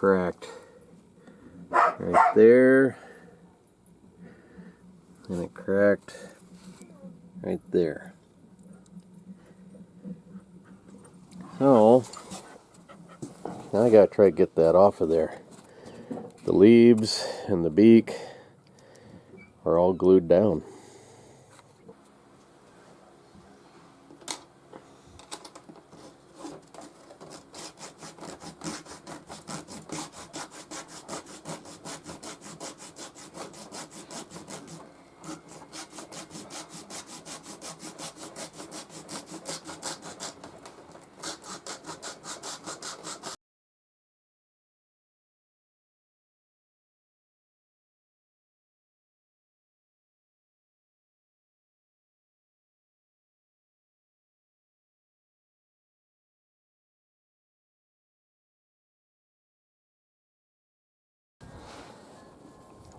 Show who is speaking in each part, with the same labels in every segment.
Speaker 1: cracked right there, and it cracked right there. So now I gotta try to get that off of there. The leaves and the beak are all glued down.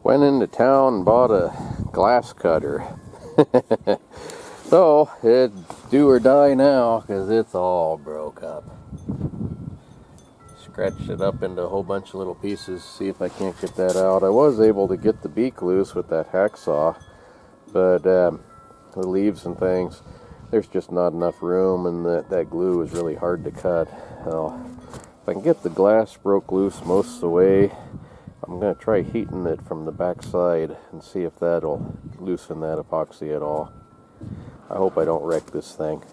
Speaker 1: Went into town and bought a glass cutter. So it's do or die now because it's all broke up. Scratched it up into a whole bunch of little pieces, see if I can't get that out. I was able to get the beak loose with that hacksaw, but the leaves and things, there's just not enough room, and that glue is really hard to cut. So if I can get the glass broke loose most of the way, I'm going to try heating it from the back side and see if that'll loosen that epoxy at all. I hope I don't wreck this thing.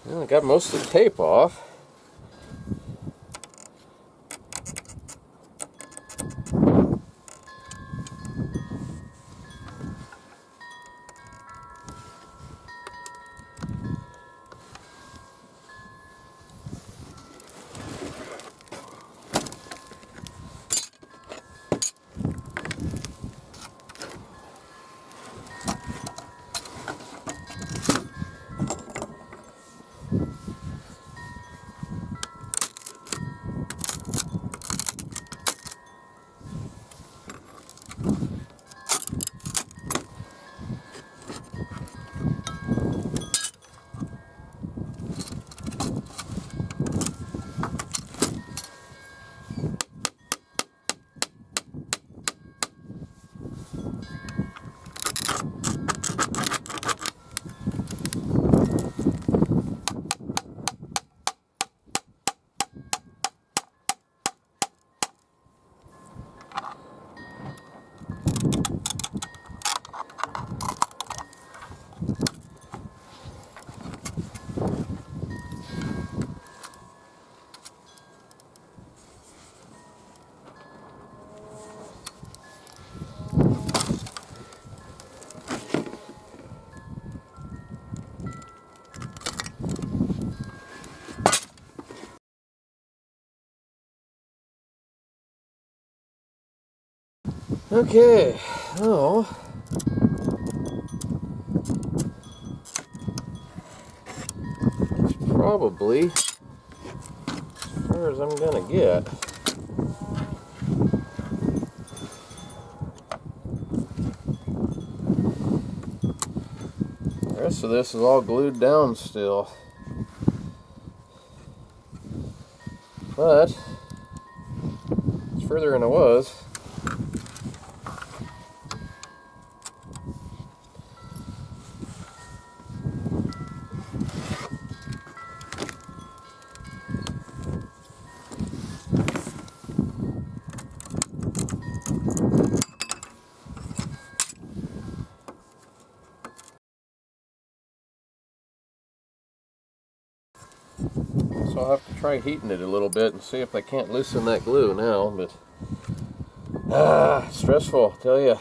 Speaker 1: Well, I got most of the tape off. Okay, well, probably as far as I'm gonna get. The rest of this is all glued down still, but it's further than it was. So I'll have to try heating it a little bit and see if I can't loosen that glue now, but stressful, I tell you.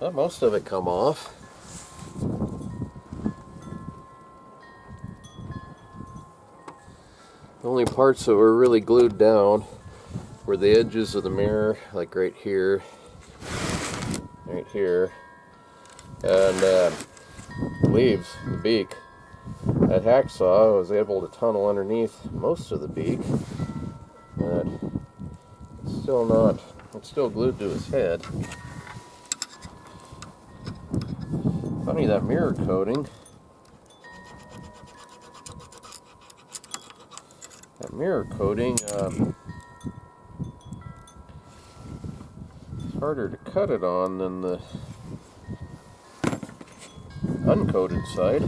Speaker 1: Let most of it come off. The only parts that were really glued down were the edges of the mirror, like right here, and leaves, the beak. That hacksaw, I was able to tunnel underneath most of the beak, but it's still not, it's still glued to his head. Funny, that mirror coating, it's harder to cut it on than the uncoated side.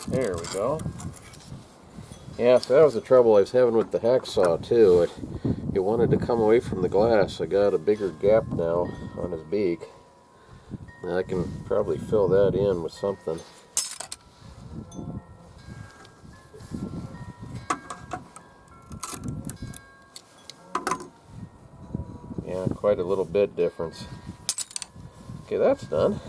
Speaker 1: There we go. Yeah, so that was the trouble I was having with the hacksaw too. It wanted to come away from the glass. I got a bigger gap now on his beak. And I can probably fill that in with something. Yeah, quite a little bit difference. Okay, that's done.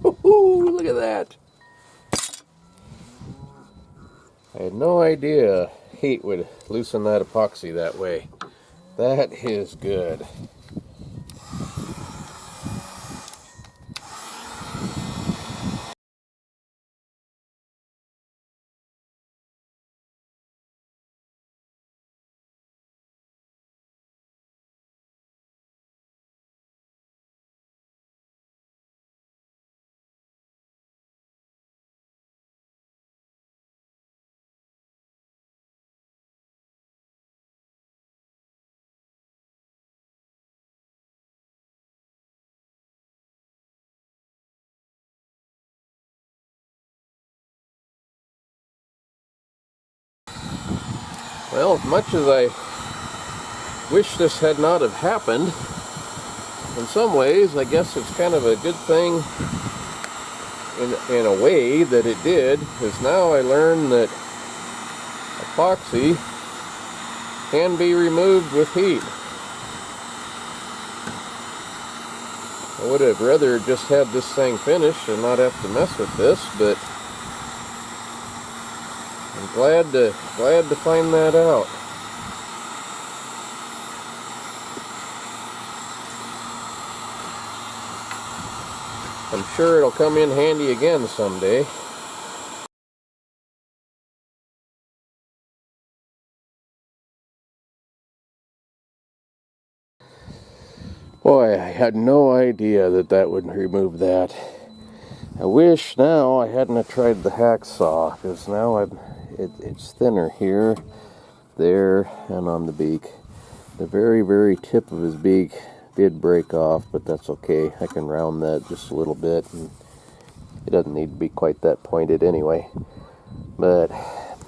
Speaker 1: Woohoo! Look at that! I had no idea heat would loosen that epoxy that way. That is good. Well, as much as I wish this had not have happened, in some ways I guess it's kind of a good thing in a way that it did, because now I learned that epoxy can be removed with heat. I would have rather just had this thing finished and not have to mess with this, but I'm glad to find that out. I'm sure it'll come in handy again someday. Boy, I had no idea that would remove that. I wish now I hadn't have tried the hacksaw, because now it's thinner here, there, and on the beak. The very, very tip of his beak did break off, but that's okay. I can round that just a little bit, and it doesn't need to be quite that pointed anyway. But,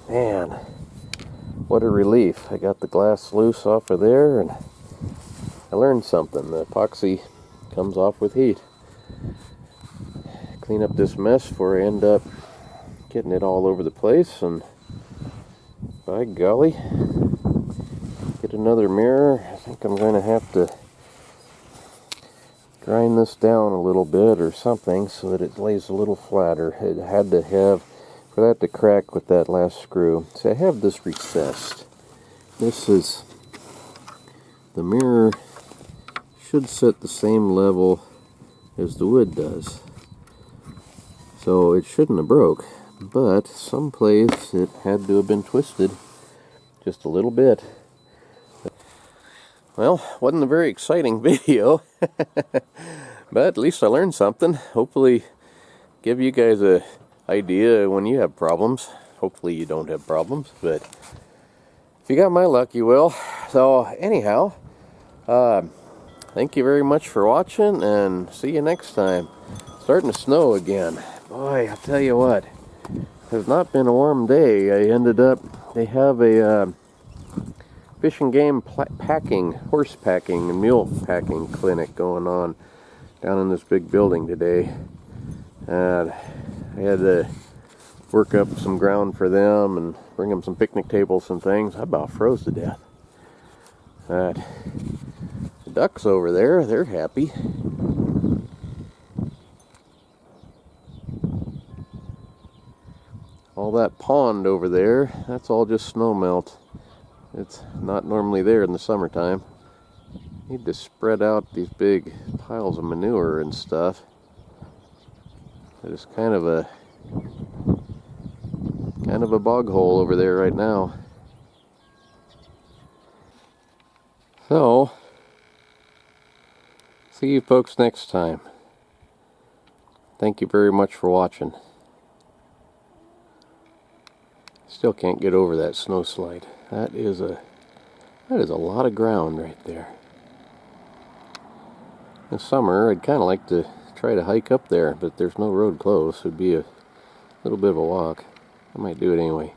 Speaker 1: man, what a relief. I got the glass loose off of there, and I learned something. The epoxy comes off with heat. Clean up this mess before I end up getting it all over the place, and by golly, get another mirror. I think I'm going to have to grind this down a little bit or something so that it lays a little flatter. It had to have, for that to crack with that last screw. See, I have this recessed. This is, the mirror should sit the same level as the wood does. So it shouldn't have broke, but someplace it had to have been twisted just a little bit. Well, wasn't a very exciting video, but at least I learned something. Hopefully give you guys an idea when you have problems. Hopefully you don't have problems, but if you got my luck, you will. So anyhow, thank you very much for watching, and see you next time. Starting to snow again. Boy, I'll tell you what, it has not been a warm day. I ended up, they have a fish and game packing, horse packing and mule packing clinic going on down in this big building today. And I had to work up some ground for them and bring them some picnic tables and things. I about froze to death. The ducks over there, they're happy. All that pond over there, that's all just snow melt. It's not normally there in the summertime. Need to spread out these big piles of manure and stuff. There's kind of a bog hole over there right now. So, see you folks next time. Thank you very much for watching. Still can't get over that snow slide. That is a lot of ground right there. This summer, I'd kind of like to try to hike up there, but there's no road close. It'd be a little bit of a walk. I might do it anyway.